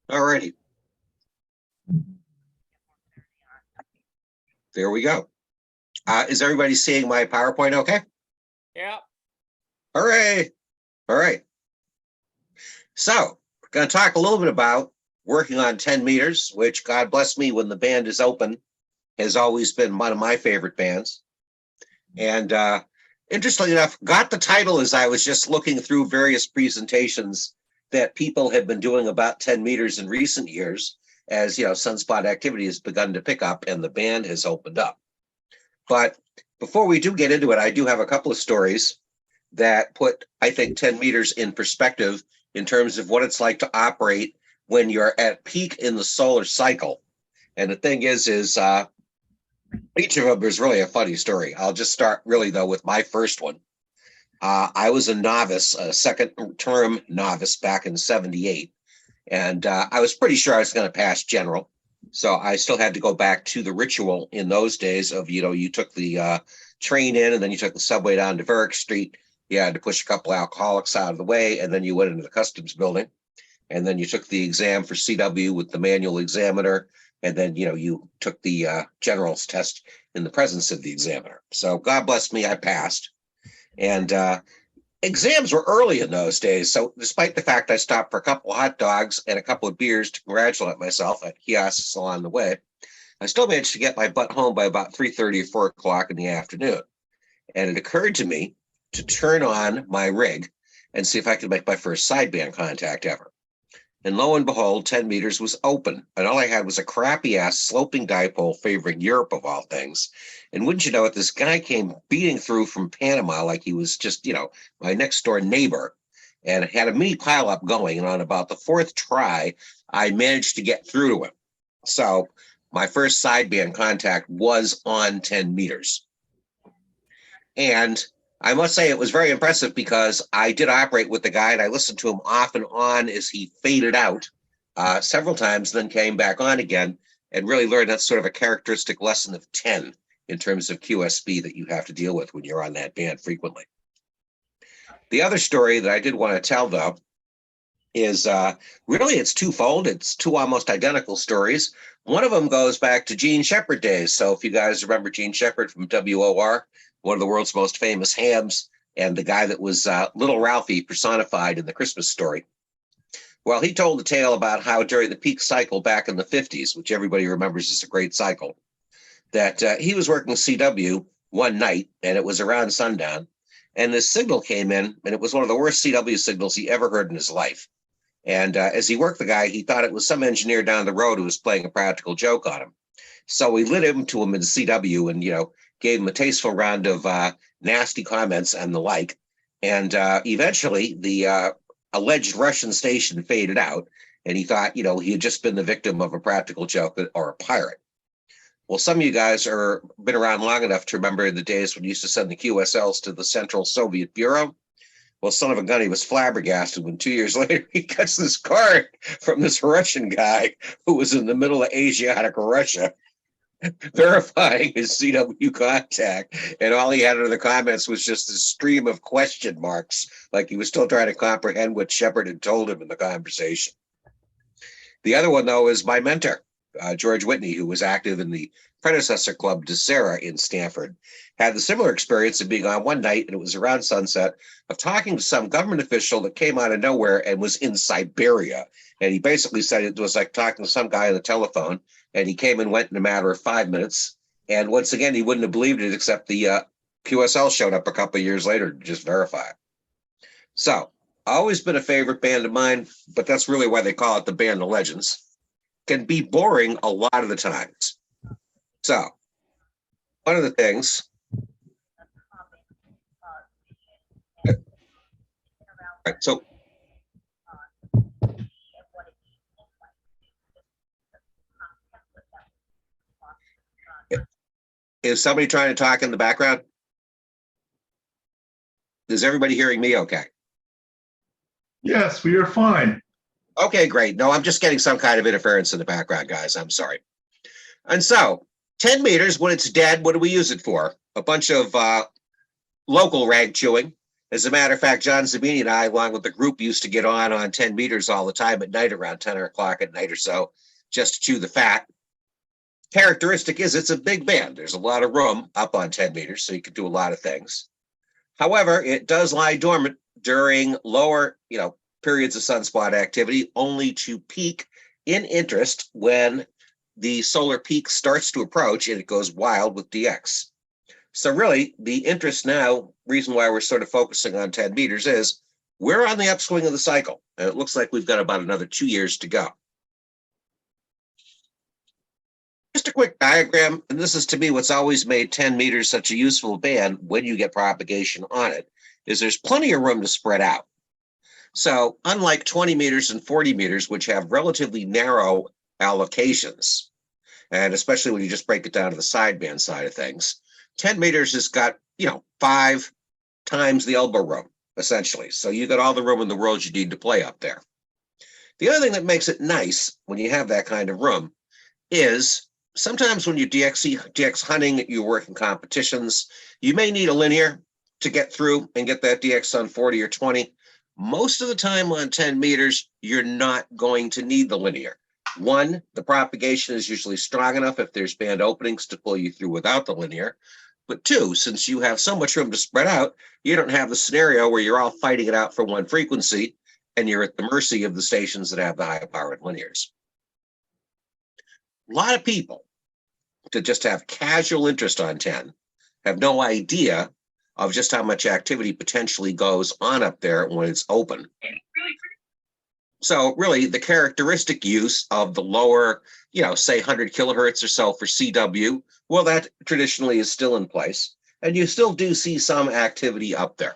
All righty. There we go. Is everybody seeing my PowerPoint okay? Yeah. Hooray. All right. So we're going to talk a little bit about working on 10 meters, which, God bless me, when the band is open, has always been one of my favorite bands. And interestingly enough, got the title as I was just looking through various presentations that people have been doing about 10 meters in recent years, as sunspot activity has begun to pick up and the band has opened up. But before we do get into it, I do have a couple of stories that put, I think, 10 meters in perspective in terms of what it's like to operate when you're at peak in the solar cycle. And the thing is each of them is really a funny story. I'll just start really, though, with my first one. I was a novice, a second term novice back in 78. And I was pretty sure I was going to pass general. So I still had to go back to the ritual in those days of, you took the train in and then you took the subway down to Varick Street. You had to push a couple alcoholics out of the way, and then you went into the customs building. And then you took the exam for CW with the manual examiner. And then, you took the general's test in the presence of the examiner. So God bless me, I passed. And exams were early in those days. So despite the fact I stopped for a couple of hot dogs and a couple of beers to congratulate myself at kiosks along the way, I still managed to get my butt home by about 3:30 or 4 o'clock in the afternoon. And it occurred to me to turn on my rig and see if I could make my first sideband contact ever. And lo and behold, 10 meters was open. And all I had was a crappy ass sloping dipole favoring Europe of all things. And wouldn't you know it, this guy came beating through from Panama like he was just, my next door neighbor, and had a mini pileup going. And on about the fourth try, I managed to get through to him. So my first sideband contact was on 10 meters. And I must say it was very impressive because I did operate with the guy and I listened to him off and on as he faded out several times, then came back on again, and really learned that's sort of a characteristic lesson of 10 in terms of QSB that you have to deal with when you're on that band frequently. The other story that I did want to tell, though, is really it's twofold. It's two almost identical stories. One of them goes back to Gene Shepard days. So if you guys remember Gene Shepard from WOR, one of the world's most famous hams, and the guy that was Little Ralphie personified in the Christmas Story. Well, he told a tale about how during the peak cycle back in the 50s, which everybody remembers is a great cycle, that he was working CW one night, and it was around sundown, and this signal came in, and it was one of the worst CW signals he ever heard in his life. And as he worked the guy, he thought it was some engineer down the road who was playing a practical joke on him. So he lit him to him in CW and, gave him a tasteful round of nasty comments and the like. And eventually the alleged Russian station faded out. And he thought, he had just been the victim of a practical joke or a pirate. Well, some of you guys are been around long enough to remember the days when you used to send the QSLs to the Central Soviet Bureau. Well, son of a gun, he was flabbergasted when 2 years later he gets this card from this Russian guy who was in the middle of Asiatic Russia, verifying his CW contact, and all he had under the comments was just a stream of question marks, like he was still trying to comprehend what Shepard had told him in the conversation. The other one, though, is my mentor, George Whitney, who was active in the predecessor club to Sarah in Stamford, had the similar experience of being on one night, and it was around sunset, of talking to some government official that came out of nowhere and was in Siberia. And he basically said it was like talking to some guy on the telephone, and he came and went in a matter of 5 minutes. And once again, he wouldn't have believed it, except the QSL showed up a couple of years later to just verify it. So, always been a favorite band of mine, but that's really why they call it the Band of Legends. Can be boring a lot of the times. So, one of the things. Right, so. Is somebody trying to talk in the background? Is everybody hearing me okay? Yes, we are fine. Okay, great. No, I'm just getting some kind of interference in the background, guys. I'm sorry. And so, 10 meters, when it's dead, what do we use it for? A bunch of local rag chewing. As a matter of fact, John Zabini and I, along with the group, used to get on 10 meters all the time at night, around 10 o'clock at night or so, just to chew the fat. Characteristic is it's a big band. There's a lot of room up on 10 meters, so you can do a lot of things. However, it does lie dormant during lower, periods of sunspot activity, only to peak in interest when the solar peak starts to approach and it goes wild with DX. So really, the interest now, reason why we're sort of focusing on 10 meters is we're on the upswing of the cycle, and it looks like we've got about another 2 years to go. Just a quick diagram, and this is to me what's always made 10 meters such a useful band when you get propagation on it, is there's plenty of room to spread out. So unlike 20 meters and 40 meters, which have relatively narrow allocations, and especially when you just break it down to the sideband side of things, 10 meters has got, 5 times the elbow room, essentially. So you got all the room in the world you need to play up there. The other thing that makes it nice when you have that kind of room is sometimes when you DX hunting, you work in competitions, you may need a linear to get through and get that DX on 40 or 20. Most of the time on 10 meters, you're not going to need the linear. One, the propagation is usually strong enough if there's band openings to pull you through without the linear. But two, since you have so much room to spread out, you don't have the scenario where you're all fighting it out for one frequency and you're at the mercy of the stations that have the high powered linears. A lot of people that just have casual interest on 10 have no idea of just how much activity potentially goes on up there when it's open. So really the characteristic use of the lower, say 100 kilohertz or so for CW, well, that traditionally is still in place, and you still do see some activity up there.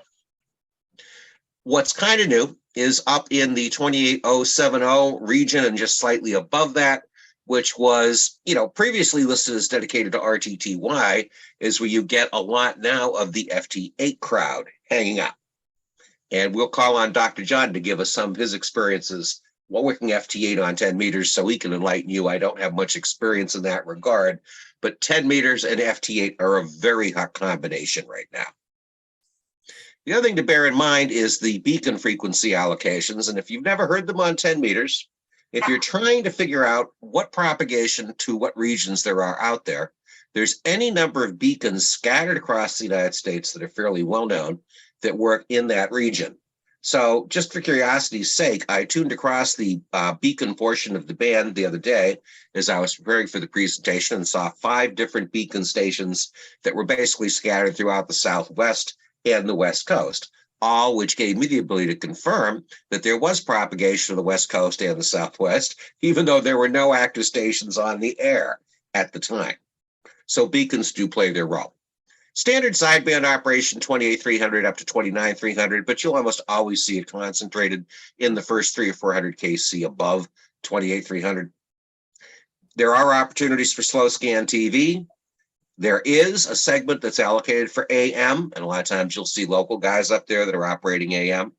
What's kind of new is up in the 28070 region and just slightly above that, which was, previously listed as dedicated to RTTY, is where you get a lot now of the FT8 crowd hanging out. And we'll call on Dr. John to give us some of his experiences while working FT8 on 10 meters so he can enlighten you. I don't have much experience in that regard, but 10 meters and FT8 are a very hot combination right now. The other thing to bear in mind is the beacon frequency allocations. And if you've never heard them on 10 meters, if you're trying to figure out what propagation to what regions there are out there, there's any number of beacons scattered across the United States that are fairly well known that work in that region. So just for curiosity's sake, I tuned across the beacon portion of the band the other day as I was preparing for the presentation and saw 5 different beacon stations that were basically scattered throughout the Southwest and the West Coast, all which gave me the ability to confirm that there was propagation of the West Coast and the Southwest, even though there were no active stations on the air at the time. So beacons do play their role. Standard sideband operation 28,300 up to 29,300, but you'll almost always see it concentrated in the first 300 or 400 kc above 28,300. There are opportunities for slow scan TV. There is a segment that's allocated for AM, and a lot of times you'll see local guys up there that are operating AM.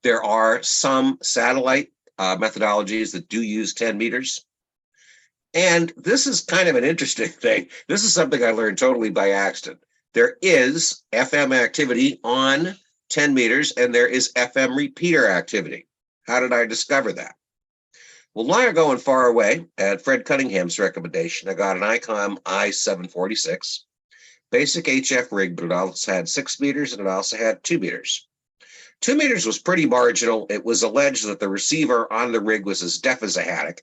There are some satellite methodologies that do use 10 meters. And this is kind of an interesting thing. This is something I learned totally by accident. There is FM activity on 10 meters, and there is FM repeater activity. How did I discover that? Well, long ago and far away, at Fred Cunningham's recommendation, I got an ICOM I-746, basic HF rig, but it also had 6 meters and it also had 2 meters. 2 meters was pretty marginal. It was alleged that the receiver on the rig was as deaf as a haddock.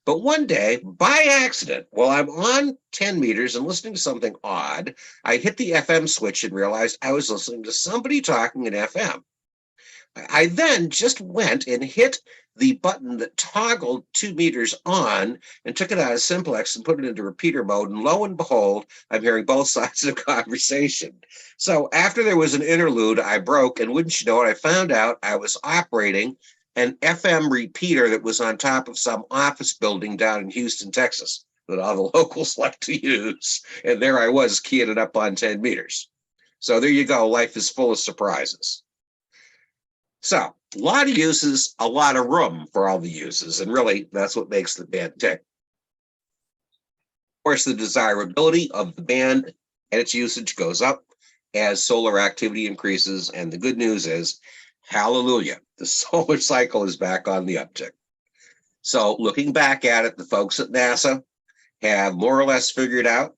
But one day, by accident, while I'm on 10 meters and listening to something odd, I hit the FM switch and realized I was listening to somebody talking in FM. I then just went and hit the button that toggled 2 meters on and took it out of simplex and put it into repeater mode. And lo and behold, I'm hearing both sides of the conversation. So after there was an interlude, I broke, and wouldn't you know it, I found out I was operating an FM repeater that was on top of some office building down in Houston, Texas, that all the locals like to use. And there I was keying it up on 10 meters. So there you go. Life is full of surprises. So a lot of uses, a lot of room for all the uses. And really, that's what makes the band tick. Of course, the desirability of the band and its usage goes up as solar activity increases. And the good news is, hallelujah, the solar cycle is back on the uptick. So looking back at it, the folks at NASA have more or less figured out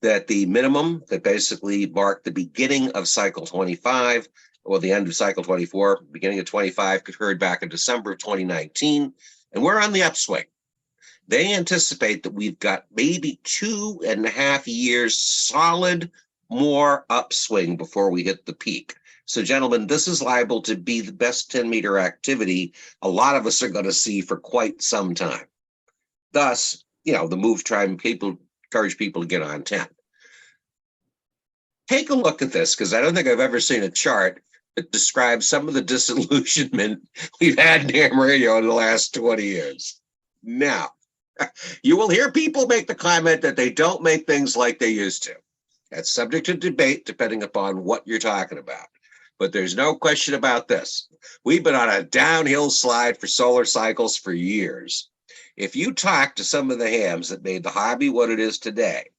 that the minimum that basically marked the beginning of cycle 25, or the end of cycle 24, beginning of 25, occurred back in December of 2019, and we're on the upswing. They anticipate that we've got maybe 2.5 years solid more upswing before we hit the peak. So, gentlemen, this is liable to be the best 10-meter activity a lot of us are going to see for quite some time. Thus, the move trying people encourage people to get on 10. Take a look at this, because I don't think I've ever seen a chart that describes some of the disillusionment we've had in ham radio in the last 20 years. Now, you will hear people make the comment that they don't make things like they used to. That's subject to debate depending upon what you're talking about. But there's no question about this. We've been on a downhill slide for solar cycles for years. If you talk to some of the hams that made the hobby what it is today,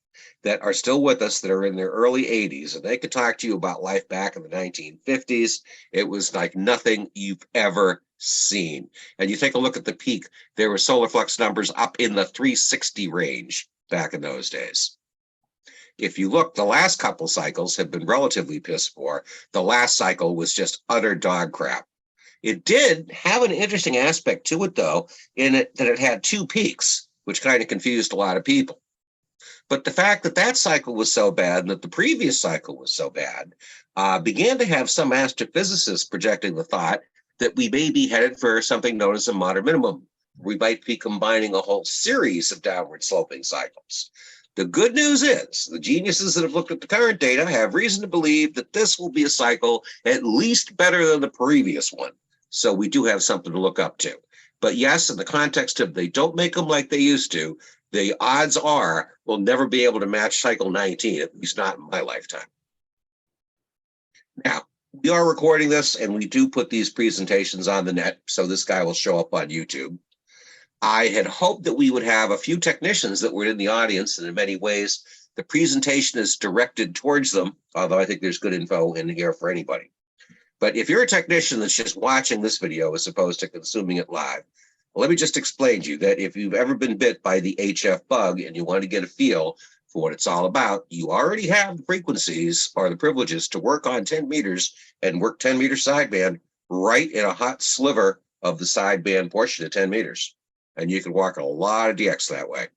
that are still with us, that are in their early 80s, and they could talk to you about life back in the 1950s, it was like nothing you've ever seen. And you take a look at the peak, there were solar flux numbers up in the 360 range back in those days. If you look, the last couple cycles have been relatively piss poor. The last cycle was just utter dog crap. It did have an interesting aspect to it, though, in it that it had two peaks, which kind of confused a lot of people. But the fact that that cycle was so bad and that the previous cycle was so bad began to have some astrophysicists projecting the thought that we may be headed for something known as a modern minimum. We might be combining a whole series of downward sloping cycles. The good news is the geniuses that have looked at the current data have reason to believe that this will be a cycle at least better than the previous one. So we do have something to look up to. But yes, in the context of they don't make them like they used to, the odds are we'll never be able to match cycle 19, at least not in my lifetime. Now, we are recording this, and we do put these presentations on the net, so this guy will show up on YouTube. I had hoped that we would have a few technicians that were in the audience, and in many ways, the presentation is directed towards them, although I think there's good info in here for anybody. But if you're a technician that's just watching this video as opposed to consuming it live, let me just explain to you that if you've ever been bit by the HF bug and you want to get a feel for what it's all about, you already have the frequencies or the privileges to work on 10 meters and work 10-meter sideband right in a hot sliver of the sideband portion of 10 meters. And you can walk a lot of DX that way.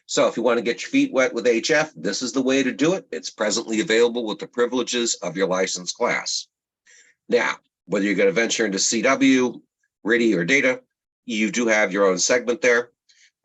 So if you want to get your feet wet with HF, this is the way to do it. It's presently available with the privileges of your license class. Now, whether you're going to venture into CW, RIDI, or data, you do have your own segment there.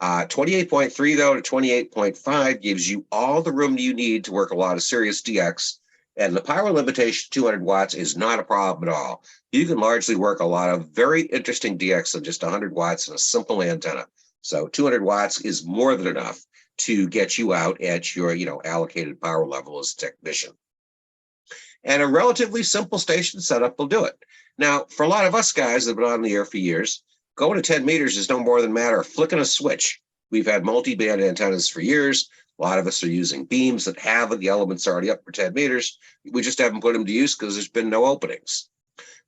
28.3, though, to 28.5 gives you all the room you need to work a lot of serious DX. And the power limitation, 200 watts, is not a problem at all. You can largely work a lot of very interesting DX on just 100 watts and a simple antenna. So 200 watts is more than enough to get you out at your allocated power level as a technician. And a relatively simple station setup will do it. Now, for a lot of us guys that have been on the air for years, going to 10 meters is no more than a matter of flicking a switch. We've had multi-band antennas for years. A lot of us are using beams that have the elements already up for 10 meters. We just haven't put them to use because there's been no openings.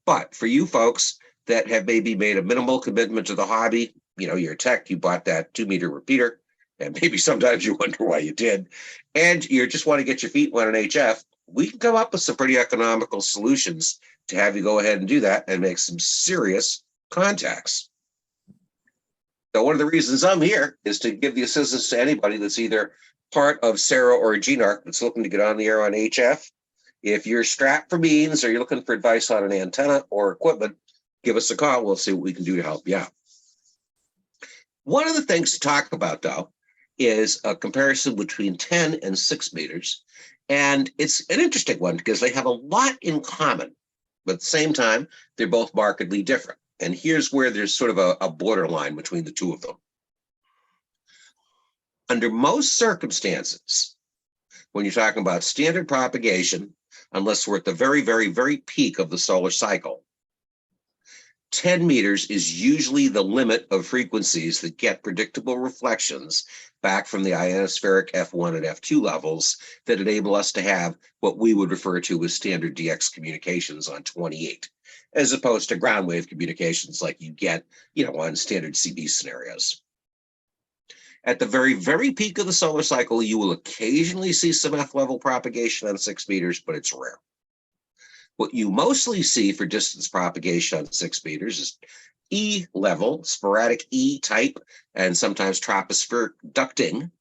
But for you folks that have maybe made a minimal commitment to the hobby, you're a tech, you bought that 2-meter repeater, and maybe sometimes you wonder why you did, and you just want to get your feet wet on HF, we can come up with some pretty economical solutions to have you go ahead and do that and make some serious contacts. So one of the reasons I'm here is to give the assistance to anybody that's either part of Sarah or GNARC that's looking to get on the air on HF. If you're strapped for beans or you're looking for advice on an antenna or equipment, give us a call. We'll see what we can do to help you out. One of the things to talk about, though, is a comparison between 10 and 6 meters. And it's an interesting one because they have a lot in common, but at the same time, they're both markedly different. And here's where there's sort of a borderline between the two of them. Under most circumstances, when you're talking about standard propagation, unless we're at the very, very, very peak of the solar cycle, 10 meters is usually the limit of frequencies that get predictable reflections back from the ionospheric F1 and F2 levels that enable us to have what we would refer to as standard DX communications on 28, as opposed to ground wave communications like you get, on standard CB scenarios. At the very, very peak of the solar cycle, you will occasionally see some F-level propagation on 6 meters, but it's rare. What you mostly see for distance propagation on 6 meters is E-level, sporadic E-type, and sometimes tropospheric ducting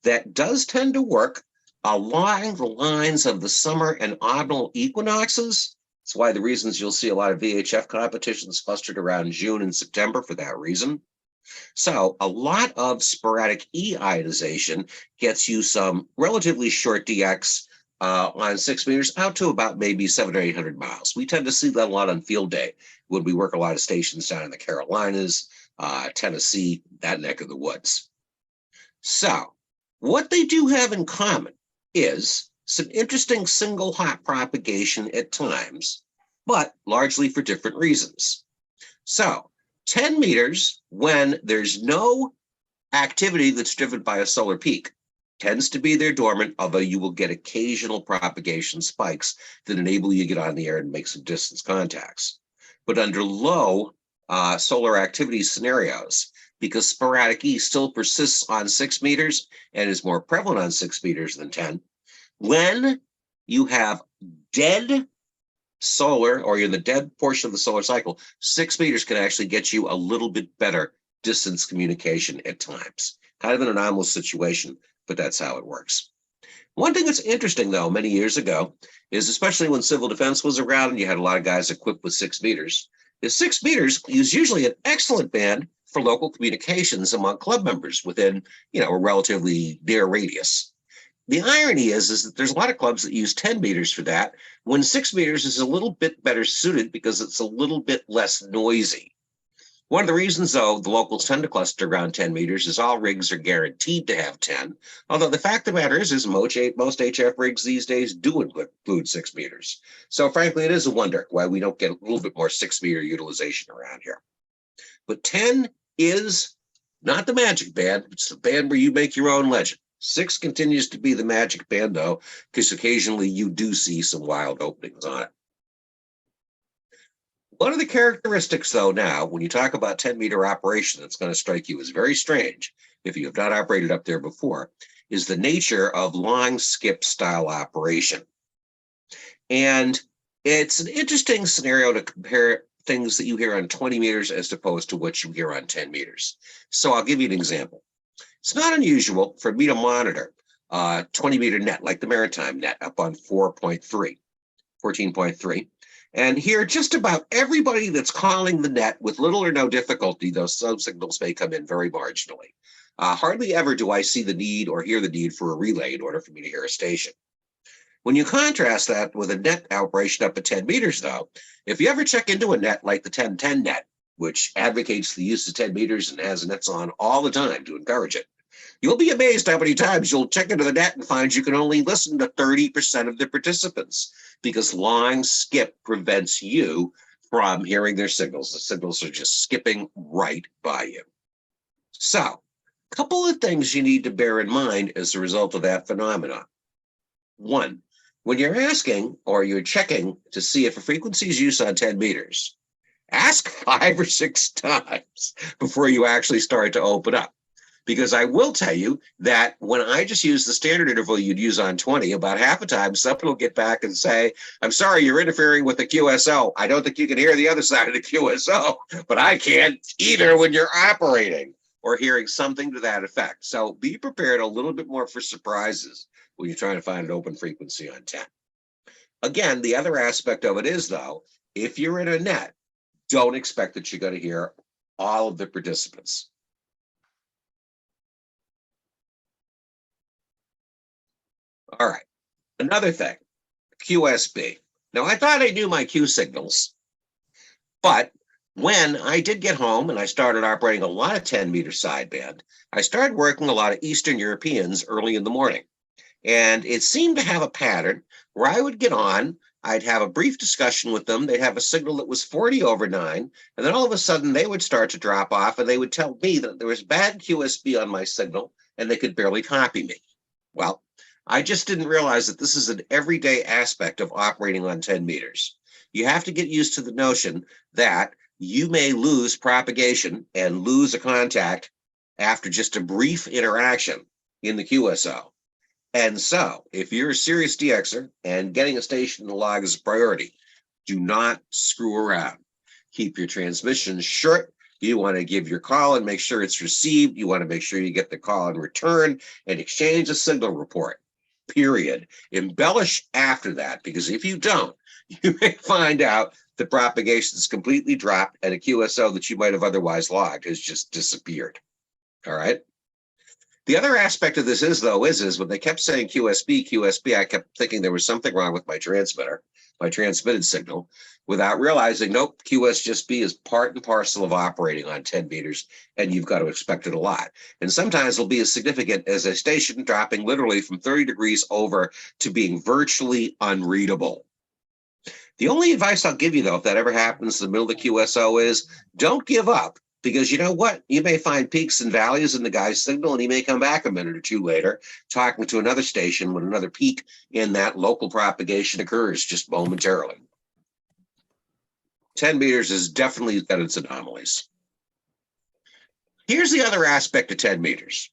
that does tend to work along the lines of the summer and autumnal equinoxes. That's why the reasons you'll see a lot of VHF competitions clustered around June and September for that reason. So a lot of sporadic E-ionization gets you some relatively short DX on 6 meters out to about maybe 700 or 800 miles. We tend to see that a lot on field day when we work a lot of stations down in the Carolinas, Tennessee, that neck of the woods. So what they do have in common is some interesting single hot propagation at times, but largely for different reasons. So 10 meters, when there's no activity that's driven by a solar peak, tends to be there dormant, although you will get occasional propagation spikes that enable you to get on the air and make some distance contacts. But under low solar activity scenarios, because sporadic E still persists on 6 meters and is more prevalent on 6 meters than 10, when you have dead solar, or you're in the dead portion of the solar cycle, 6 meters can actually get you a little bit better distance communication at times. Kind of an anomalous situation, but that's how it works. One thing that's interesting, though, many years ago, is especially when civil defense was around and you had a lot of guys equipped with 6 meters, is 6 meters is usually an excellent band for local communications among club members within, a relatively near radius. The irony is that there's a lot of clubs that use 10 meters for that, when 6 meters is a little bit better suited because it's a little bit less noisy. One of the reasons, though, the locals tend to cluster around 10 meters is all rigs are guaranteed to have 10. Although the fact of the matter is most HF rigs these days do include 6 meters. So frankly, it is a wonder why we don't get a little bit more 6 meter utilization around here. But 10 is not the magic band. It's the band where you make your own legend. 6 continues to be the magic band, though, because occasionally you do see some wild openings on it. One of the characteristics, though, now, when you talk about 10-meter operation, that's going to strike you as very strange if you have not operated up there before, is the nature of long skip style operation. And it's an interesting scenario to compare things that you hear on 20 meters as opposed to what you hear on 10 meters. So I'll give you an example. It's not unusual for me to monitor 20-meter net, like the maritime net, up on 14.3. And hear just about everybody that's calling the net with little or no difficulty, though some signals may come in very marginally. Hardly ever do I see the need or hear the need for a relay in order for me to hear a station. When you contrast that with a net operation up at 10 meters, though, if you ever check into a net like the 1010 net, which advocates the use of 10 meters and has nets on all the time to encourage it, you'll be amazed how many times you'll check into the net and find you can only listen to 30% of the participants because long skip prevents you from hearing their signals. The signals are just skipping right by you. So, a couple of things you need to bear in mind as a result of that phenomenon. One, when you're asking or you're checking to see if a frequency is used on 10 meters, ask 5 or 6 times before you actually start to open up. Because I will tell you that when I just use the standard interval you'd use on 20, about half the time, someone will get back and say, I'm sorry, you're interfering with the QSO. I don't think you can hear the other side of the QSO, but I can't either when you're operating, or hearing something to that effect. So be prepared a little bit more for surprises when you're trying to find an open frequency on 10. Again, the other aspect of it is, though, if you're in a net, don't expect that you're going to hear all of the participants. All right, another thing, QSB. Now, I thought I knew my Q signals, but when I did get home and I started operating a lot of 10-meter sideband, I started working a lot of Eastern Europeans early in the morning. And it seemed to have a pattern where I would get on I'd have a brief discussion with them. They'd have a signal that was 40/9, and then all of a sudden they would start to drop off, and they would tell me that there was bad QSB on my signal, and they could barely copy me. Well, I just didn't realize that this is an everyday aspect of operating on 10 meters. You have to get used to the notion that you may lose propagation and lose a contact after just a brief interaction in the QSO. And so, if you're a serious DXer and getting a station in the log is a priority, do not screw around. Keep your transmissions short. You want to give your call and make sure it's received. You want to make sure you get the call in return and exchange a signal report, period. Embellish after that, because if you don't, you may find out the propagation is completely dropped and a QSO that you might have otherwise logged has just disappeared. All right. The other aspect of this is when they kept saying QSB, I kept thinking there was something wrong with my transmitter, my transmitted signal, without realizing, nope, QSB is part and parcel of operating on 10 meters, and you've got to expect it a lot. And sometimes it'll be as significant as a station dropping literally from 30 degrees over to being virtually unreadable. The only advice I'll give you, though, if that ever happens in the middle of the QSO is don't give up. Because you know what? You may find peaks and valleys in the guy's signal, and he may come back a minute or two later talking to another station when another peak in that local propagation occurs just momentarily. 10 meters has definitely got its anomalies. Here's the other aspect of 10 meters.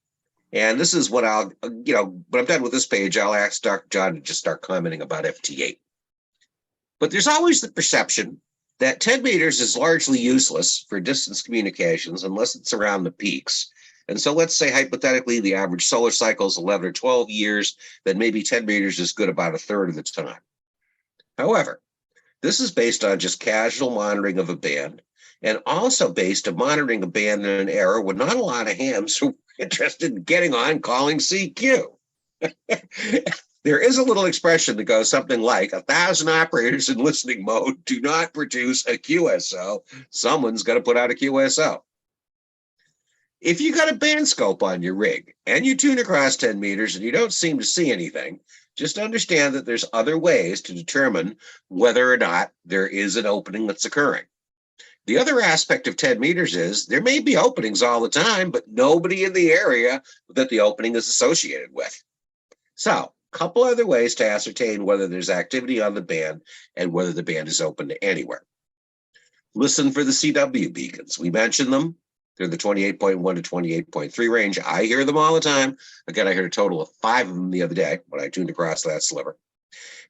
And this is what I'll, when I'm done with this page, I'll ask Dr. John to just start commenting about FT8. But there's always the perception that 10 meters is largely useless for distance communications unless it's around the peaks. And so let's say hypothetically the average solar cycle is 11 or 12 years, then maybe 10 meters is good about a third of the time. However, this is based on just casual monitoring of a band, and also based on monitoring a band in an era when not a lot of hams are interested in getting on calling CQ. There is a little expression that goes something like 1,000 operators in listening mode do not produce a QSO. Someone's got to put out a QSO. If you got a band scope on your rig and you tune across 10 meters and you don't seem to see anything, just understand that there's other ways to determine whether or not there is an opening that's occurring. The other aspect of 10 meters is there may be openings all the time, but nobody in the area that the opening is associated with. So, couple other ways to ascertain whether there's activity on the band and whether the band is open to anywhere. Listen for the CW beacons. We mentioned them. They're the 28.1 to 28.3 range. I hear them all the time. Again, I heard a total of 5 of them the other day when I tuned across that sliver.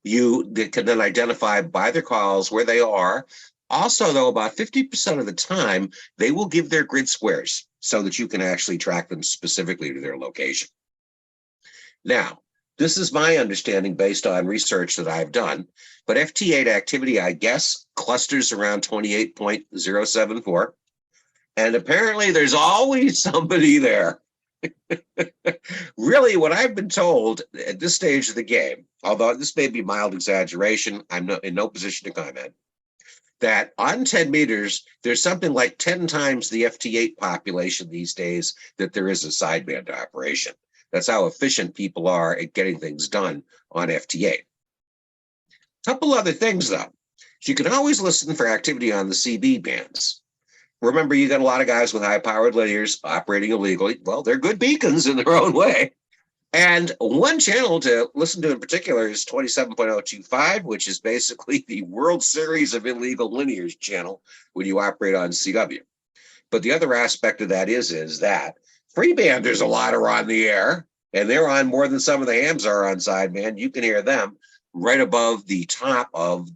You can then identify by their calls where they are. Also, though, about 50% of the time, they will give their grid squares so that you can actually track them specifically to their location. Now, this is my understanding based on research that I've done, but FT8 activity, I guess, clusters around 28.074, and apparently there's always somebody there. Really, what I've been told at this stage of the game, although this may be mild exaggeration, I'm in no position to comment, that on 10 meters, there's something like 10 times the FT8 population these days that there is a sideband operation. That's how efficient people are at getting things done on FT8. Couple other things, though. You can always listen for activity on the CB bands. Remember, you got a lot of guys with high-powered linears operating illegally. Well, they're good beacons in their own way. And one channel to listen to in particular is 27.025, which is basically the World Series of Illegal Linears channel when you operate on CW. But the other aspect of that is that freebanders a lot are on the air, and they're on more than some of the hams are on sideband. You can hear them right above the top of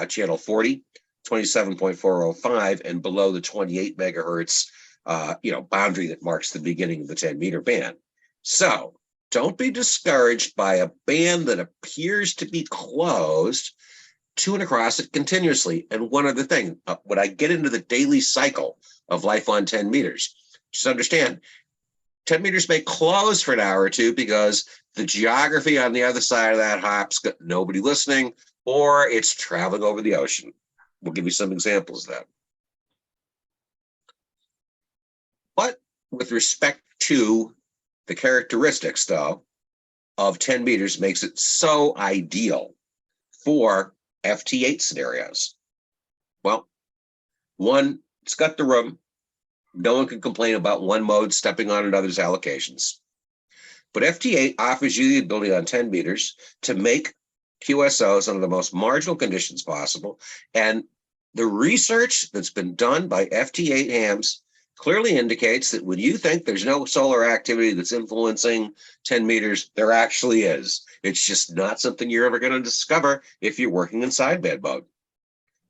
channel 40, 27.405, and below the 28 megahertz boundary that marks the beginning of the 10-meter band. So don't be discouraged by a band that appears to be closed. Tune across it continuously. And one other thing, when I get into the daily cycle of life on 10 meters, just understand 10 meters may close for an hour or two because the geography on the other side of that hop's got nobody listening, or it's traveling over the ocean. We'll give you some examples of that. But with respect to the characteristics, though, of 10 meters makes it so ideal for FT8 scenarios? Well, one, it's got the room. No one can complain about one mode stepping on another's allocations. But FT8 offers you the ability on 10 meters to make QSOs under the most marginal conditions possible. And the research that's been done by FT8 hams clearly indicates that when you think there's no solar activity that's influencing 10 meters, there actually is. It's just not something you're ever going to discover if you're working in sideband mode.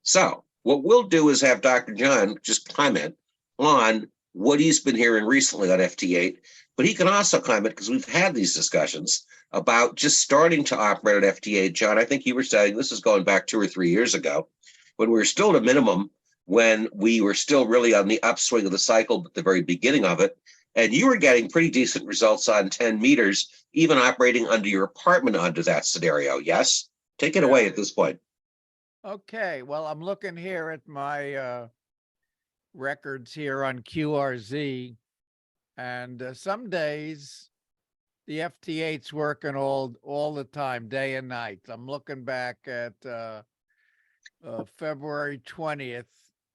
So what we'll do is have Dr. John just comment on what he's been hearing recently on FT8, but he can also comment, because we've had these discussions about just starting to operate at FT8. John, I think you were saying this is going back 2 or 3 years ago, when we were still at a minimum, when we were still really on the upswing of the cycle at the very beginning of it, and you were getting pretty decent results on 10 meters, even operating under your apartment under that scenario. Yes? Take it away at this point. Okay, well, I'm looking here at my records here on QRZ, and some days the FT8's working all the time, day and night. I'm looking back at February 20th,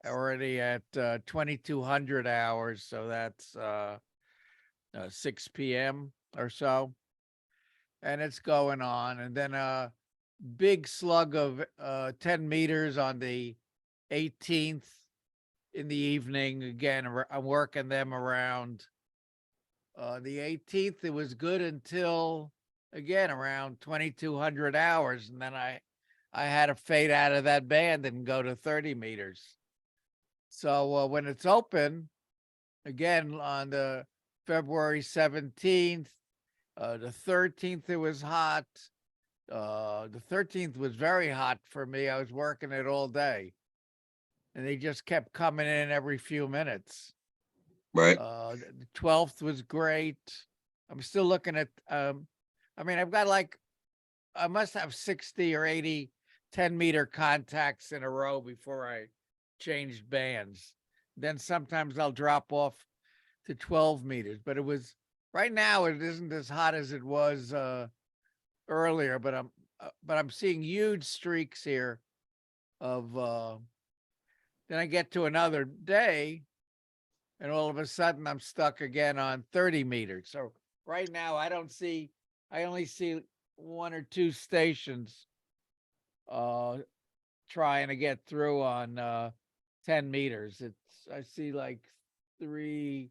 already at 2200 hours, so that's 6 p.m. or so, and it's going on. And then a big slug of 10 meters on the 18th in the evening. Again, I'm working them around the 18th. It was good until, again, around 2200 hours, and then I had to fade out of that band and go to 30 meters. So when it's open, again, on the February 17th, the 13th, it was hot. The 13th was very hot for me. I was working it all day, and they just kept coming in every few minutes. Right. The 12th was great. I'm still looking at, I mean, I've got like, I must have 60 or 80 10-meter contacts in a row before I changed bands. Then sometimes I'll drop off to 12 meters, but it was, right now it isn't as hot as it was earlier, but I'm seeing huge streaks here of, then I get to another day, and all of a sudden I'm stuck again on 30 meters. So right now I only see 1 or 2 stations trying to get through on 10 meters. I see like 2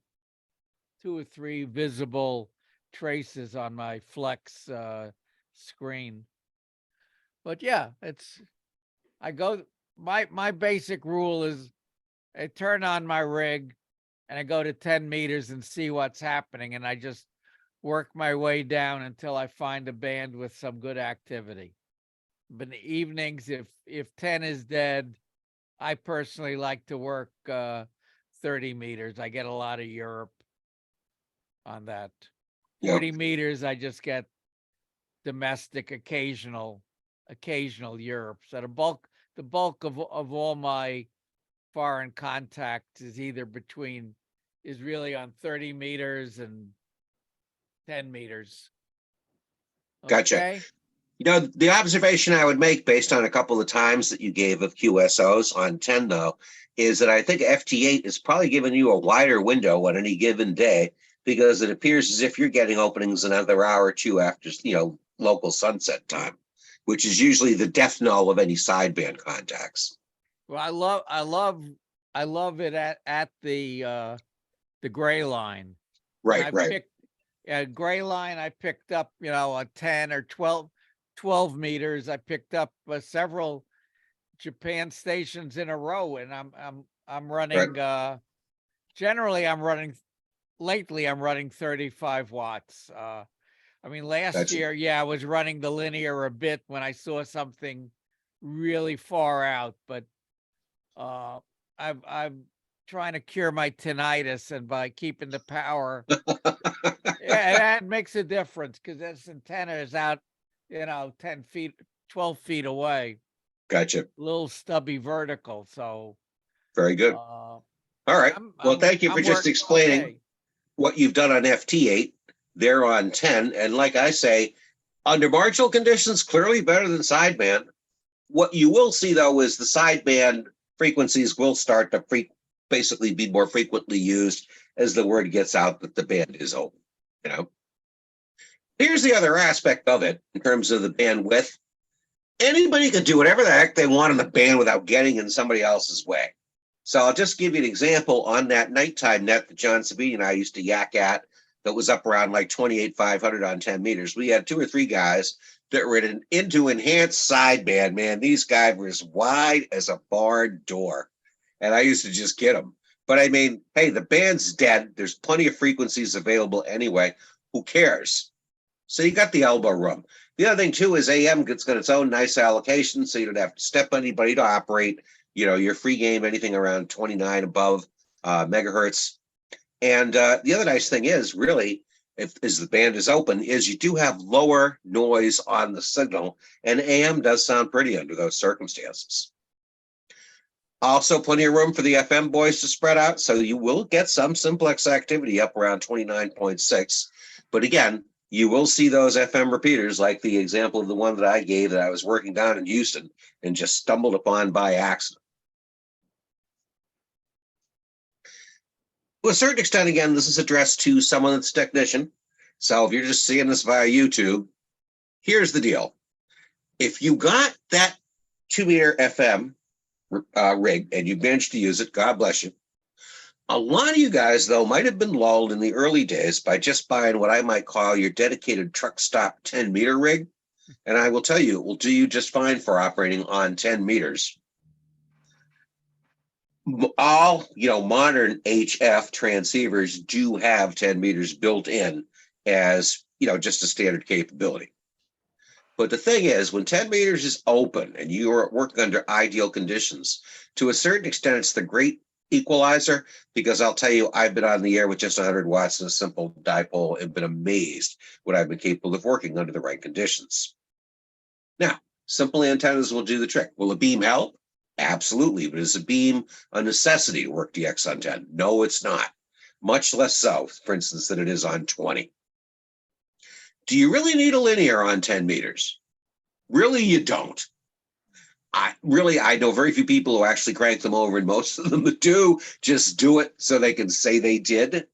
or 3 visible traces on my flex screen. But yeah, my basic rule is I turn on my rig and I go to 10 meters and see what's happening, and I just work my way down until I find a band with some good activity. But in the evenings, if 10 is dead, I personally like to work 30 meters. I get a lot of Europe on that. 40 meters, I just get domestic, occasional Europe. So the bulk of all my foreign contact is really on 30 meters and 10 meters. Gotcha. Okay? You know, the observation I would make based on a couple of times that you gave of QSOs on 10, though, is that I think FT8 is probably giving you a wider window on any given day, because it appears as if you're getting openings another hour or two after, local sunset time, which is usually the death knell of any sideband contacts. Well, I love it at the gray line. Right, right. Gray line, I picked up, a 10 or 12 meters. I picked up several Japan stations in a row, and I'm running, Right. Generally lately I'm running 35 watts. I mean, last year, I was running the linear a bit when I saw something really far out, but I'm trying to cure my tinnitus, and by keeping the power, that makes a difference, because this antenna is out, 10 feet, 12 feet away. Gotcha. A little stubby vertical. So very good. All right. Well, thank you for just explaining what you've done on FT8. They're on 10. And like I say, under marginal conditions, clearly better than sideband. What you will see, though, is the sideband frequencies will start to basically be more frequently used as the word gets out that the band is open, you know. Here's the other aspect of it in terms of the bandwidth. Anybody can do whatever the heck they want on the band without getting in somebody else's way. So I'll just give you an example on that nighttime net that John Sabine and I used to yak at that was up around like 28,500 on 10 meters. We had 2 or 3 guys that were into enhanced sideband, man. These guys were as wide as a barn door. And I used to just get them. But I mean, hey, the band's dead. There's plenty of frequencies available anyway. Who cares? So you got the elbow room. The other thing, too, is AM gets got its own nice allocation, so you don't have to step anybody to operate. You know, your free game, anything around 29 above megahertz. And the other nice thing is, really, as the band is open, is you do have lower noise on the signal, and AM does sound pretty under those circumstances. Also, plenty of room for the FM boys to spread out, so you will get some simplex activity up around 29.6. But again, you will see those FM repeaters, like the example of the one that I gave that I was working down in Houston and just stumbled upon by accident. To a certain extent, again, this is addressed to someone that's a technician. So if you're just seeing this via YouTube, here's the deal. If you got that 2-meter FM rig and you managed to use it, God bless you. A lot of you guys, though, might have been lulled in the early days by just buying what I might call your dedicated truck stop 10-meter rig. And I will tell you, it will do you just fine for operating on 10 meters. All, modern HF transceivers do have 10 meters built in as, just a standard capability. But the thing is, when 10 meters is open and you are working under ideal conditions, to a certain extent, it's the great equalizer, because I'll tell you, I've been on the air with just 100 watts and a simple dipole and been amazed what I've been capable of working under the right conditions. Now, simple antennas will do the trick. Will a beam help? Absolutely. But is a beam a necessity to work DX on 10? No, it's not. Much less so, for instance, than it is on 20. Do you really need a linear on 10 meters? Really, you don't. I know very few people who actually crank them over, and most of them that do just do it so they can say they did.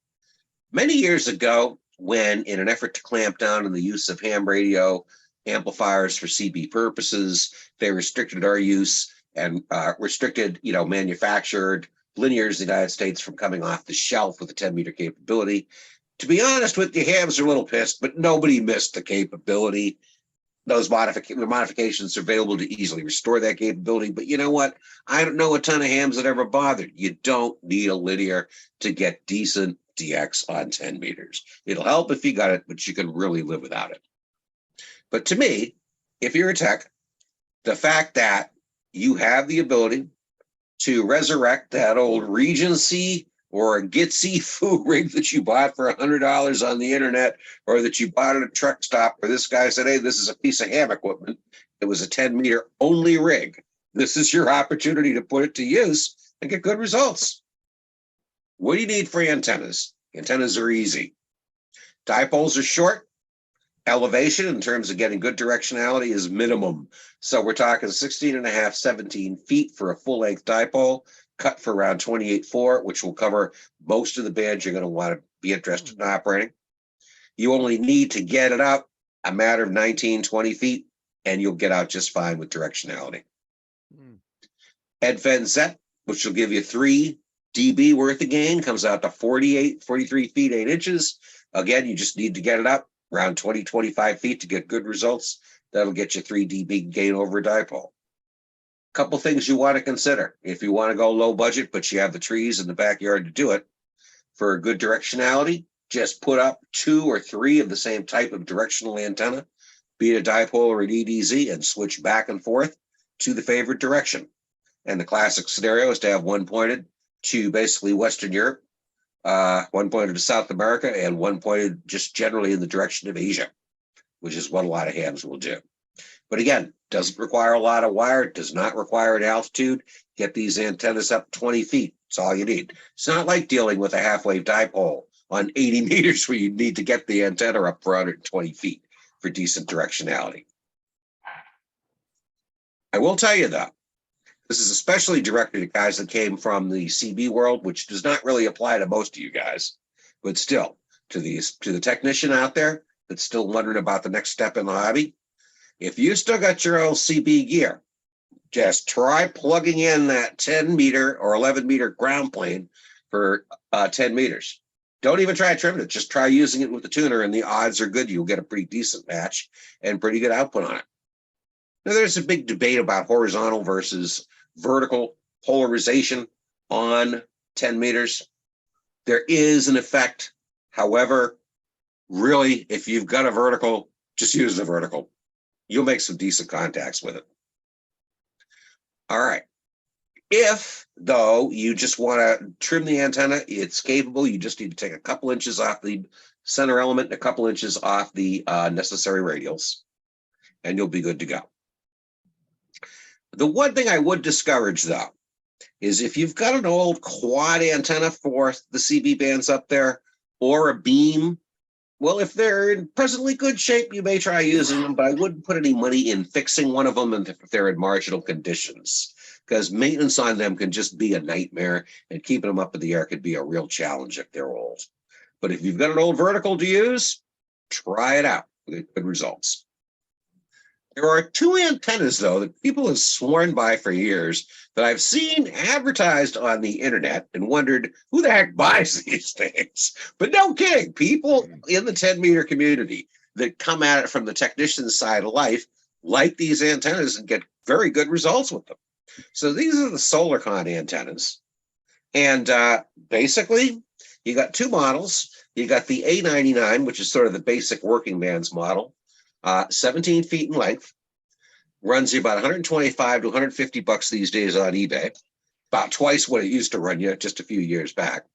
Many years ago, when in an effort to clamp down on the use of ham radio amplifiers for CB purposes, they restricted our use and restricted, manufactured linears in the United States from coming off the shelf with a 10-meter capability. To be honest with you, hams are a little pissed, but nobody missed the capability. Those modifications are available to easily restore that capability. But you know what? I don't know a ton of hams that ever bothered. You don't need a linear to get decent DX on 10 meters. It'll help if you got it, but you can really live without it. But to me, if you're a tech, the fact that you have the ability to resurrect that old Regency or a Gitsy foo rig that you bought for $100 on the internet, or that you bought at a truck stop where this guy said, hey, this is a piece of ham equipment. It was a 10-meter only rig. This is your opportunity to put it to use and get good results. What do you need for antennas? Antennas are easy. Dipoles are short. Elevation in terms of getting good directionality is minimum. So we're talking 16.5, 17 feet for a full-length dipole, cut for around 28.4, which will cover most of the bands you're going to want to be interested in operating. You only need to get it up a matter of 19, 20 feet, and you'll get out just fine with directionality. Head-fed set, which will give you 3 dB worth of gain, comes out to 43 feet, 8 inches. Again, you just need to get it up around 20, 25 feet to get good results. That'll get you 3 dB gain over a dipole. Couple things you want to consider. If you want to go low budget, but you have the trees in the backyard to do it, for a good directionality, just put up 2 or 3 of the same type of directional antenna, be it a dipole or an EDZ, and switch back and forth to the favorite direction. And the classic scenario is to have one pointed to basically Western Europe, one pointed to South America, and one pointed just generally in the direction of Asia, which is what a lot of hams will do. But again, doesn't require a lot of wire, does not require an altitude. Get these antennas up 20 feet. That's all you need. It's not like dealing with a half-wave dipole on 80 meters where you need to get the antenna up for 120 feet for decent directionality. I will tell you though, this is especially directed at guys that came from the CB world, which does not really apply to most of you guys, but still to the technician out there that's still wondering about the next step in the hobby. If you still got your old CB gear, just try plugging in that 10 meter or 11 meter ground plane for 10 meters. Don't even try trimming it. Just try using it with the tuner, and the odds are good you'll get a pretty decent match and pretty good output on it. Now, there's a big debate about horizontal versus vertical polarization on 10 meters. There is an effect. However, really, if you've got a vertical, just use the vertical. You'll make some decent contacts with it. All right. If, though, you just want to trim the antenna, it's capable. You just need to take a couple inches off the center element and a couple inches off the necessary radials, and you'll be good to go. The one thing I would discourage, though, is if you've got an old quad antenna for the CB bands up there or a beam, well, if they're in presently good shape, you may try using them, but I wouldn't put any money in fixing one of them if they're in marginal conditions, because maintenance on them can just be a nightmare, and keeping them up in the air could be a real challenge if they're old. But if you've got an old vertical to use, try it out. Get good results. There are two antennas, though, that people have sworn by for years that I've seen advertised on the internet and wondered who the heck buys these things. But no kidding, people in the 10-meter community that come at it from the technician side of life like these antennas and get very good results with them. So these are the SolarCon antennas. And basically, you got two models. You got the A99, which is sort of the basic working man's model. 17 feet in length, runs you about 125 to 150 bucks these days on eBay, about twice what it used to run you just a few years back,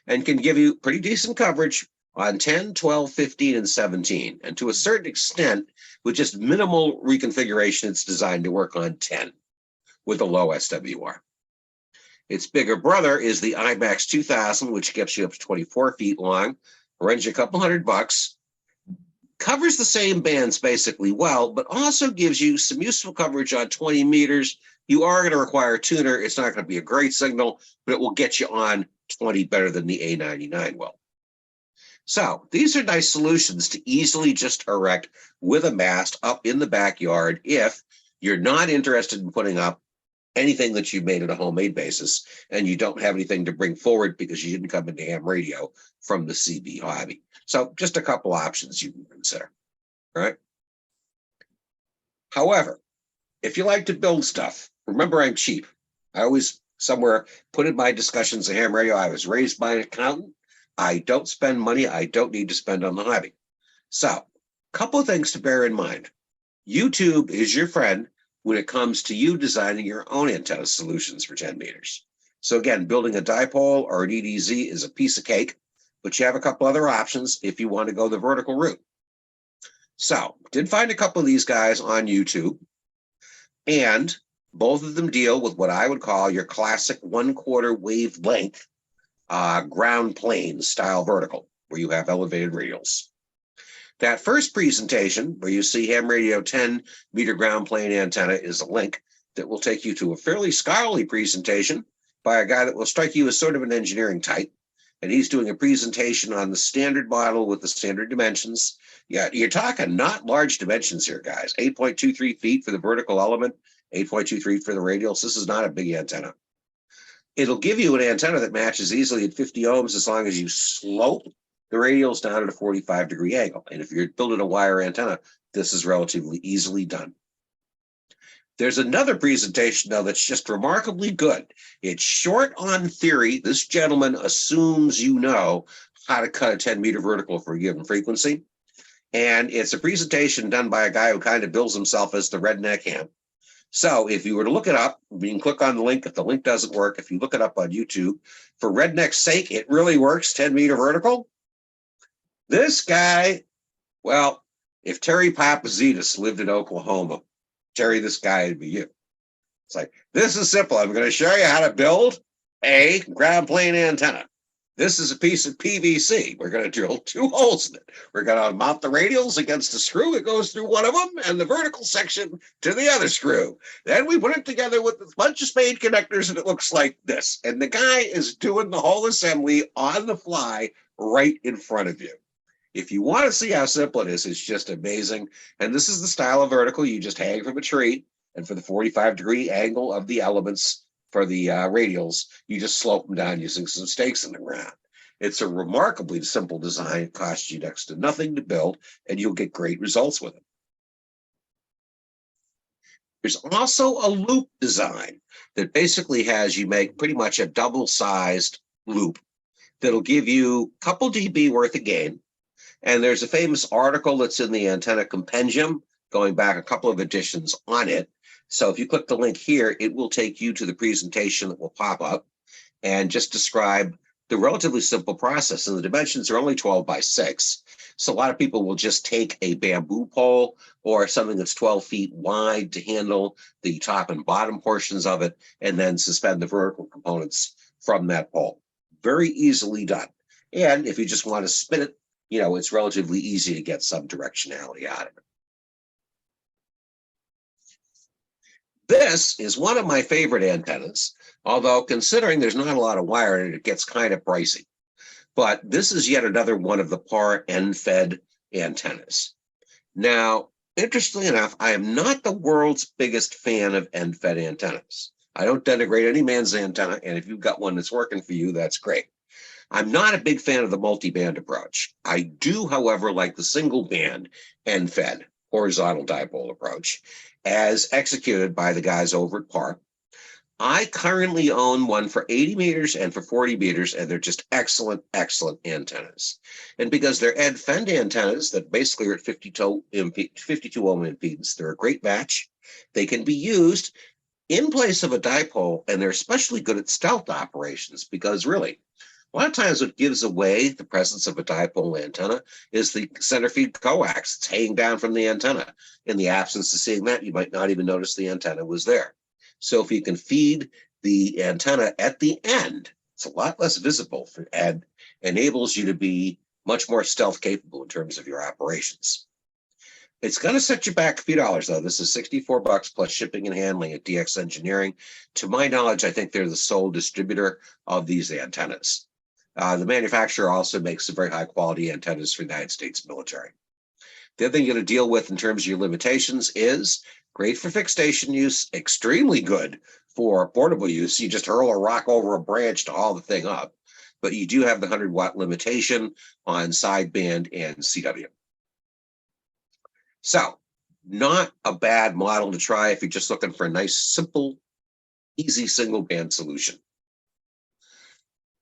and can give you pretty decent coverage on 10, 12, 15, and 17. And to a certain extent, with just minimal reconfiguration, it's designed to work on 10 with a low SWR. Its bigger brother is the IMAX 2000, which gets you up to 24 feet long, runs you a couple $100, covers the same bands basically well, but also gives you some useful coverage on 20 meters. You are going to require a tuner. It's not going to be a great signal, but it will get you on 20 better than the A99 will. So these are nice solutions to easily just erect with a mast up in the backyard if you're not interested in putting up anything that you made on a homemade basis and you don't have anything to bring forward because you didn't come into ham radio from the CB hobby. So just a couple options you can consider, all right? However, if you like to build stuff, remember I'm cheap. I always somewhere put in my discussions of ham radio, I was raised by an accountant. I don't spend money I don't need to spend on the hobby. So a couple of things to bear in mind. YouTube is your friend when it comes to you designing your own antenna solutions for 10 meters. So again, building a dipole or an EDZ is a piece of cake, but you have a couple other options if you want to go the vertical route. So did find a couple of these guys on YouTube, and both of them deal with what I would call your classic 1/4 wavelength ground plane style vertical, where you have elevated radials. That first presentation, where you see ham radio 10-meter ground plane antenna, is a link that will take you to a fairly scholarly presentation by a guy that will strike you as sort of an engineering type. And he's doing a presentation on the standard model with the standard dimensions. Yeah, you're talking not large dimensions here, guys. 8.23 feet for the vertical element, 8.23 for the radials. This is not a big antenna. It'll give you an antenna that matches easily at 50 ohms as long as you slope the radials down at a 45-degree angle. And if you're building a wire antenna, this is relatively easily done. There's another presentation, though, that's just remarkably good. It's short on theory. This gentleman assumes you know how to cut a 10-meter vertical for a given frequency. And it's a presentation done by a guy who kind of bills himself as the redneck ham. So if you were to look it up, you can click on the link. If the link doesn't work, if you look it up on YouTube, for redneck's sake, it really works, 10-meter vertical. This guy, well, if Terry Papazitis lived in Oklahoma, Terry, this guy would be you. It's like, this is simple. I'm going to show you how to build a ground plane antenna. This is a piece of PVC. We're going to drill 2 holes in it. We're going to mount the radials against a screw that goes through one of them and the vertical section to the other screw. Then we put it together with a bunch of spade connectors and it looks like this. And the guy is doing the whole assembly on the fly right in front of you. If you want to see how simple it is, it's just amazing. And this is the style of vertical you just hang from a tree. And for the 45-degree angle of the elements for the radials, you just slope them down using some stakes in the ground. It's a remarkably simple design. It costs you next to nothing to build, and you'll get great results with it. There's also a loop design that basically has you make pretty much a double-sized loop that'll give you a couple dB worth of gain. And there's a famous article that's in the Antenna Compendium, going back a couple of editions on it. So if you click the link here, it will take you to the presentation that will pop up and just describe the relatively simple process. And the dimensions are only 12 by 6. So a lot of people will just take a bamboo pole or something that's 12 feet wide to handle the top and bottom portions of it, and then suspend the vertical components from that pole. Very easily done. And if you just want to spin it, it's relatively easy to get some directionality out of it. This is one of my favorite antennas, although considering there's not a lot of wire in it, it gets kind of pricey. But this is yet another one of the PAR end-fed antennas. Now, interestingly enough, I am not the world's biggest fan of end-fed antennas. I don't denigrate any man's antenna, and if you've got one that's working for you, that's great. I'm not a big fan of the multi-band approach. I do, however, like the single band end-fed horizontal dipole approach as executed by the guys over at PAR. I currently own one for 80 meters and for 40 meters, and they're just excellent, excellent antennas. And because they're end-fed antennas that basically are at 52 ohm impedance, they're a great match. They can be used in place of a dipole, and they're especially good at stealth operations because really, a lot of times what gives away the presence of a dipole antenna is the center feed coax. It's hanging down from the antenna. In the absence of seeing that, you might not even notice the antenna was there. So if you can feed the antenna at the end, it's a lot less visible and enables you to be much more stealth capable in terms of your operations. It's going to set you back a few dollars, though. This is $64 plus shipping and handling at DX Engineering. To my knowledge, I think they're the sole distributor of these antennas. The manufacturer also makes some very high quality antennas for the United States military. The other thing you're going to deal with in terms of your limitations is great for fixed station use, extremely good for portable use. You just hurl a rock over a branch to haul the thing up. But you do have the 100-watt limitation on sideband and CW. So, not a bad model to try if you're just looking for a nice, simple, easy single band solution.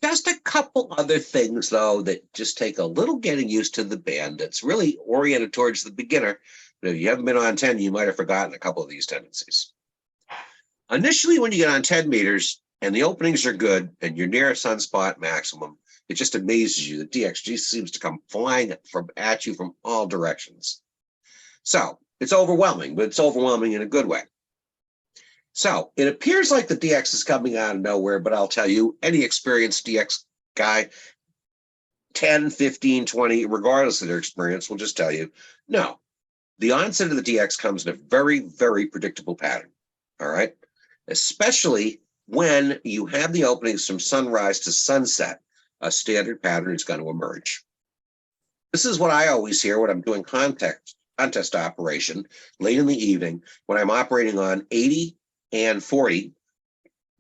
Just a couple other things, though, that just take a little getting used to the band. That's really oriented towards the beginner. But if you haven't been on 10, you might have forgotten a couple of these tendencies. Initially, when you get on 10 meters and the openings are good and you're near a sunspot maximum, it just amazes you. The DXG seems to come flying at you from all directions. So it's overwhelming, but it's overwhelming in a good way. So it appears like the DX is coming out of nowhere, but I'll tell you, any experienced DX guy, 10, 15, 20, regardless of their experience, will just tell you, no, the onset of the DX comes in a very, very predictable pattern, all right? Especially when you have the openings from sunrise to sunset, a standard pattern is going to emerge. This is what I always hear when I'm doing contest operation late in the evening, when I'm operating on 80 and 40,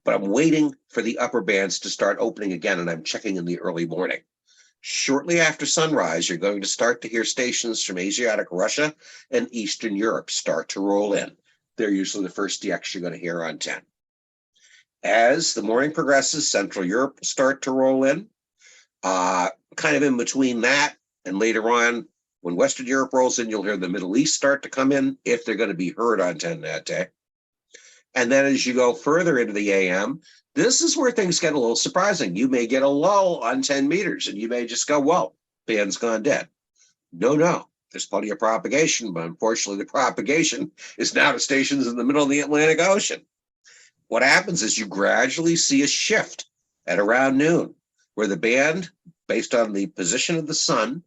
but I'm waiting for the upper bands to start opening again, and I'm checking in the early morning. Shortly after sunrise, you're going to start to hear stations from Asiatic Russia and Eastern Europe start to roll in. They're usually the first DX you're going to hear on 10. As the morning progresses, Central Europe will start to roll in. Kind of in between that and later on, when Western Europe rolls in, you'll hear the Middle East start to come in if they're going to be heard on 10 that day. And then as you go further into the AM, this is where things get a little surprising. You may get a lull on 10 meters and you may just go, well, band's gone dead. No, there's plenty of propagation, but unfortunately the propagation is now to stations in the middle of the Atlantic Ocean. What happens is you gradually see a shift at around noon. where the band, based on the position of the sun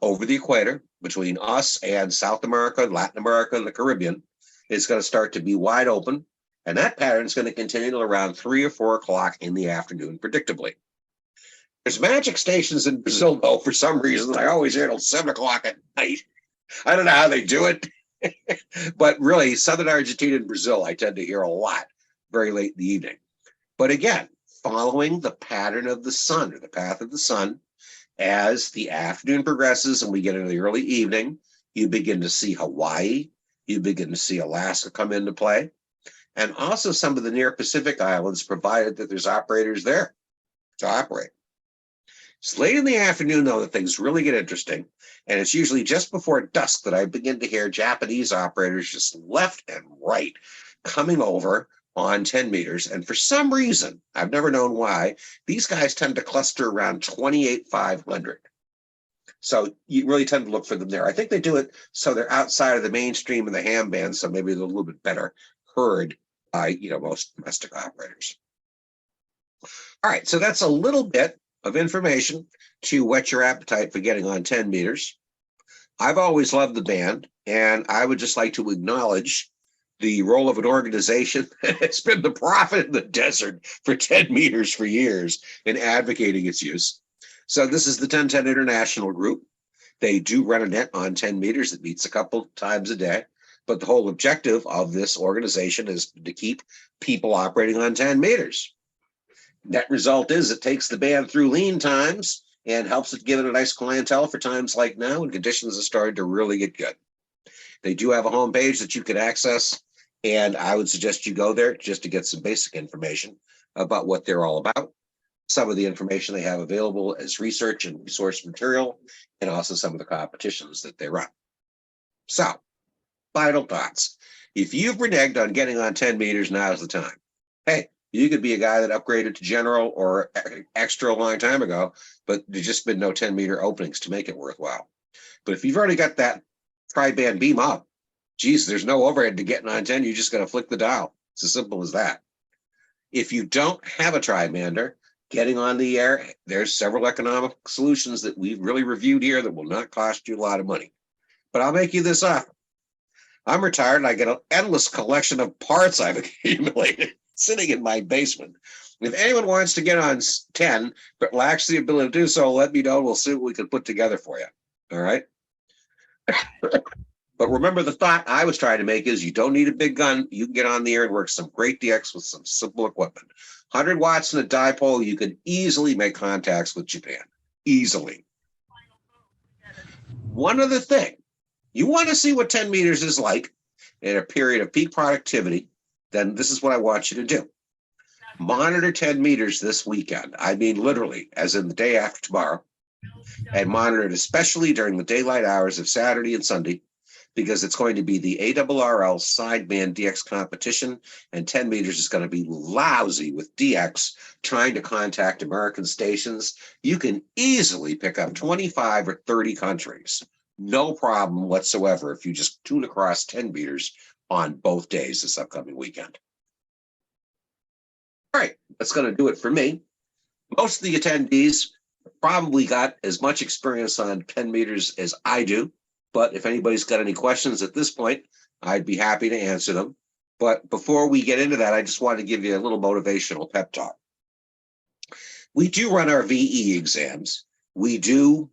over the equator between us and South America, Latin America, and the Caribbean, is going to start to be wide open. And that pattern is going to continue till around 3 or 4 o'clock in the afternoon, predictably. There's magic stations in Brazil, though, for some reason. I always hear till 7 o'clock at night. I don't know how they do it. But really, southern Argentina and Brazil, I tend to hear a lot very late in the evening. But again, following the pattern of the sun or the path of the sun, as the afternoon progresses and we get into the early evening, you begin to see Hawaii, you begin to see Alaska come into play, and also some of the near Pacific islands, provided that there's operators there to operate. It's late in the afternoon, though, that things really get interesting, and it's usually just before dusk that I begin to hear Japanese operators just left and right coming over on 10 meters. And for some reason, I've never known why, these guys tend to cluster around 28,500. So you really tend to look for them there. I think they do it so they're outside of the mainstream of the ham band, so maybe they're a little bit better heard by most domestic operators. All right, so that's a little bit of information to whet your appetite for getting on 10 meters. I've always loved the band, and I would just like to acknowledge the role of an organization that has been the prophet in the desert for 10 meters for years in advocating its use. So this is the 1010 International Group. They do run a net on 10 meters that meets a couple times a day, but the whole objective of this organization is to keep people operating on 10 meters. Net result is it takes the band through lean times and helps it give it a nice clientele for times like now when conditions are starting to really get good. They do have a homepage that you can access, and I would suggest you go there just to get some basic information about what they're all about. Some of the information they have available as research and resource material, and also some of the competitions that they run. So, final thoughts. If you've reneged on getting on 10 meters, now's the time. Hey, you could be a guy that upgraded to general or extra a long time ago, but there's just been no 10-meter openings to make it worthwhile. But if you've already got that tri-band beam up, geez, there's no overhead to getting on 10. You just got to flick the dial. It's as simple as that. If you don't have a tri-bander, getting on the air, there's several economic solutions that we've really reviewed here that will not cost you a lot of money. But I'll make you this offer. I'm retired and I get an endless collection of parts I've accumulated sitting in my basement. If anyone wants to get on 10 but lacks the ability to do so, let me know. We'll see what we can put together for you. All right. But remember, the thought I was trying to make is you don't need a big gun. You can get on the air and work some great DX with some simple equipment. 100 watts in a dipole, you can easily make contacts with Japan. Easily. One other thing, you want to see what 10 meters is like in a period of peak productivity, then this is what I want you to do. Monitor 10 meters this weekend. I mean, literally, as in the day after tomorrow, and monitor it especially during the daylight hours of Saturday and Sunday, because it's going to be the ARRL sideband DX competition, and 10 meters is going to be lousy with DX trying to contact American stations. You can easily pick up 25 or 30 countries. No problem whatsoever if you just tune across 10 meters on both days this upcoming weekend. All right, that's going to do it for me. Most of the attendees probably got as much experience on 10 meters as I do, but if anybody's got any questions at this point, I'd be happy to answer them. But before we get into that, I just want to give you a little motivational pep talk. We do run our VE exams. We do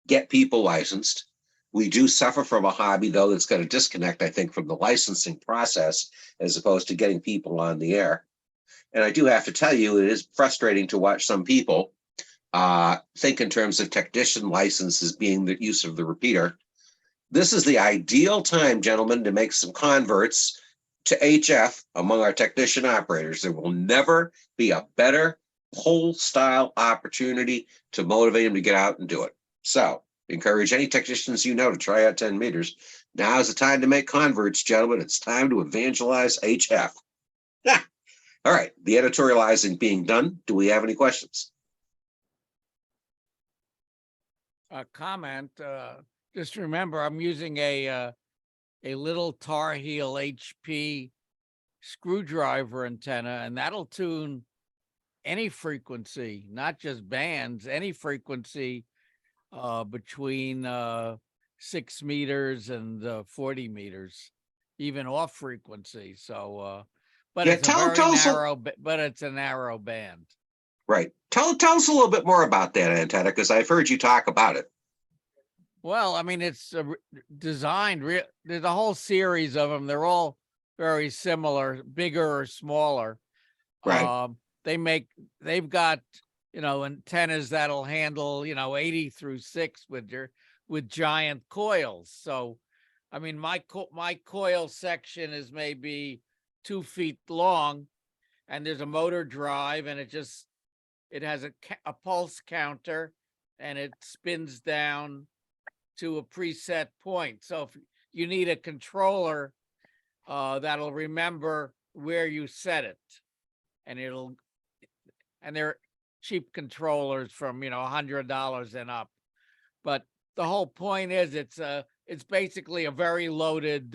get people licensed. We do suffer from a hobby, though, that's got a disconnect, I think, from the licensing process as opposed to getting people on the air. And I do have to tell you, it is frustrating to watch some people think in terms of technician licenses being the use of the repeater. This is the ideal time, gentlemen, to make some converts to HF among our technician operators. There will never be a better pull style opportunity to motivate them to get out and do it. So encourage any technicians you know to try out 10 meters. Now is the time to make converts, gentlemen. It's time to evangelize HF. All right, the editorializing being done. Do we have any questions? A comment. Just remember, I'm using a little Tarheel HP screwdriver antenna, and that'll tune any frequency, not just bands, any frequency between 6 meters and 40 meters, even off frequency. So, but Yeah, it's a very tell us narrow, but it's a narrow band. right. Tell us a little bit more about that antenna, because I've heard you talk about it. Well, I mean, it's designed. There's a whole series of them. They're all very similar, bigger or smaller. Right. They've got, antennas that'll handle, 80 through 6 with giant coils. So, I mean, my coil section is maybe 2 feet long, and there's a motor drive, and it has a pulse counter, and it spins down to a preset point. So if you need a controller that'll remember where you set it, and they're cheap controllers from $100 and up. But the whole point is it's basically a very loaded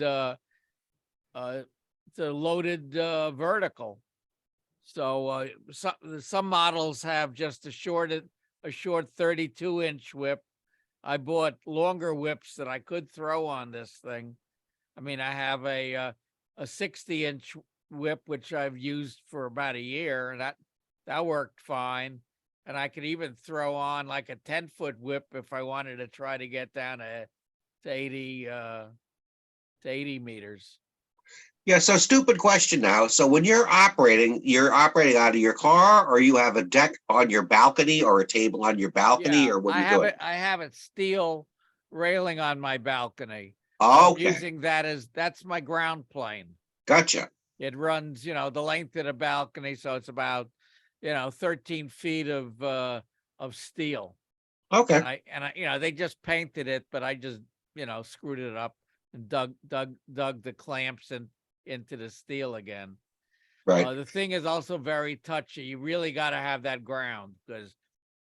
vertical. So some models have just a short 32-inch whip. I bought longer whips that I could throw on this thing. I mean, I have a 60-inch whip, which I've used for about a year, and that worked fine. And I could even throw on like a 10-foot whip if I wanted to try to get down to 80 meters. Yeah, so stupid question now. So when you're operating out of your car, or you have a deck on your balcony or a table on your balcony, or what are you doing? I have a steel railing on my balcony. Oh, I'm okay. using that's my ground plane. Gotcha. It runs, the length of the balcony, so it's about, 13 feet of steel. Okay. And I they just painted it, but I just, screwed it up and dug the clamps into the steel again. Right. The thing is also very touchy. You really got to have that ground, because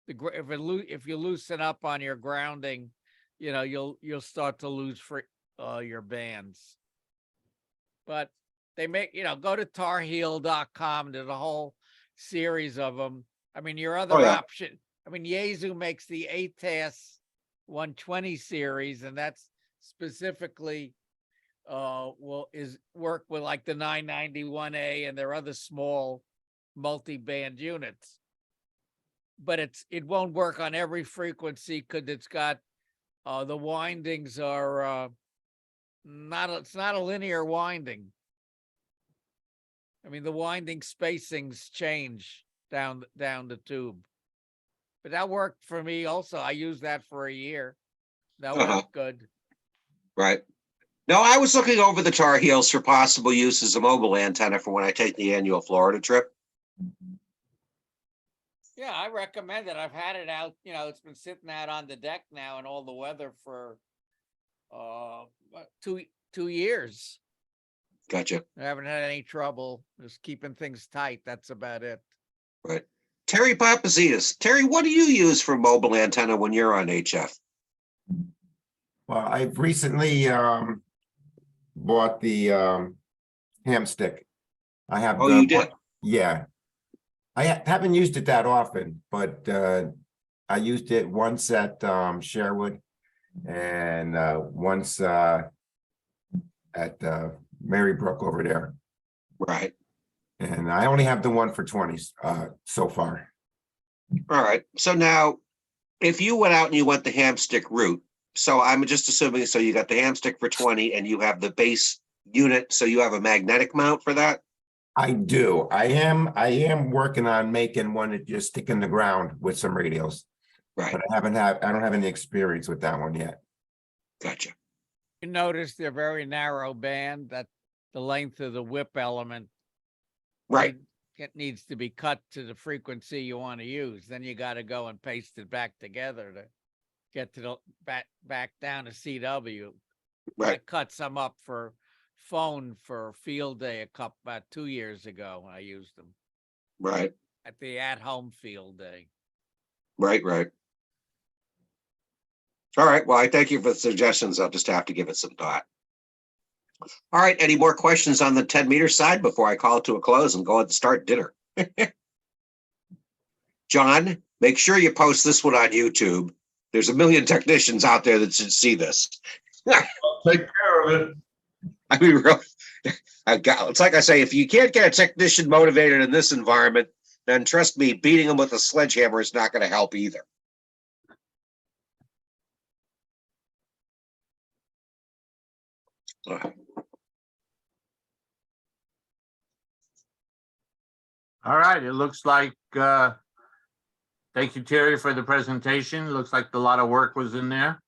if you loosen up on your grounding, you'll start to lose your bands. But they make, go to tarheel.com. There's a whole series of them. I mean, your other option. I mean, Yaesu makes the ATAS 120 series, and that's specifically work with like the 991A and their other small multi-band units. But it won't work on every frequency, because it's got the windings are it's not a linear winding. I mean, the winding spacings change down the tube. But that worked for me also. I used that for a year. That worked good. Right. No, I was looking over the Tar Heels for possible use as a mobile antenna for when I take the annual Florida trip. Yeah, I recommend it. I've had it out, it's been sitting out on the deck now in all the weather for 2 years. Gotcha. I haven't had any trouble. Just keeping things tight. That's about it. Right. Terry Papazitas. Terry, what do you use for mobile antenna when you're on HF? Well, I've recently bought the ham stick. I have. Oh, you did? Yeah. I haven't used it that often, but I used it once at Sherwood, and once at Marybrook over there. Right. And I only have the one for 20s so far. All right. So now, if you went out and you went the ham stick route, so I'm just assuming, so you got the ham stick for 20 and you have the base unit, so you have a magnetic mount for that? I do. I am working on making one that just stick in the ground with some radios. Right. But I don't have any experience with that one yet. Gotcha. You notice they're very narrow band, that the length of the whip element. Right. It needs to be cut to the frequency you want to use. Then you got to go and paste it back together to get to the back down to CW. Right. I cut some up for phone for field day about 2 years ago when I used them. Right. At the at-home field day. Right. All right. Well, I thank you for the suggestions. I'll just have to give it some thought. All right. Any more questions on the 10-meter side before I call it to a close and go and start dinner? John, make sure you post this one on YouTube. There's a million technicians out there that should see this. I'll take care of it. I mean, really, it's like I say, if you can't get a technician motivated in this environment, then trust me, beating them with a sledgehammer is not going to help either. All right, it looks like, thank you, Terry, for the presentation. Looks like a lot of work was in there.